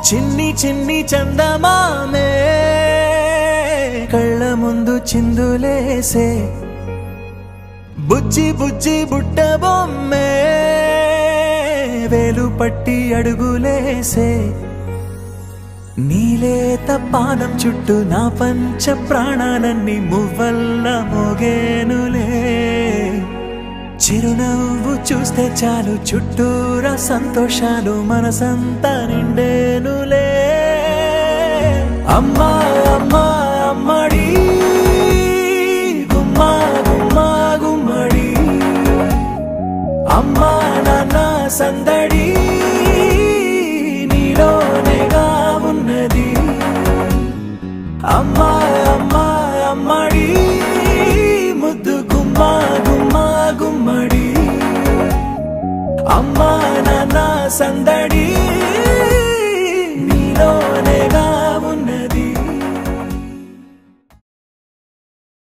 చిన్ని చిన్ని చందమామే కళ్ళ ముందు చిందులేసే, బుజ్జి బుజ్జి బుట్ట బొమ్మే వేలు పట్టి అడుగులేసే, నీలేత పాదం చుట్టూ నా పంచ ప్రాణాలన్నీ మువ్వల్ల మోగేనులే, చిరునవ్వు చూస్తే చాలు చుట్టూరా సంతోషాలు మనసంతా నిండేనులే. అమ్మా అమ్మా అమ్మడి గుమ్మా గుమ్మా గుమ్మడి, అమ్మా నాన్న సందడి నీలోనేగా ఉన్నది. అమ్మా అమ్మా అమ్మడి ముద్దు గుమ్మా గుమ్మా గుమ్మడి, అమ్మా నాన్న సందడి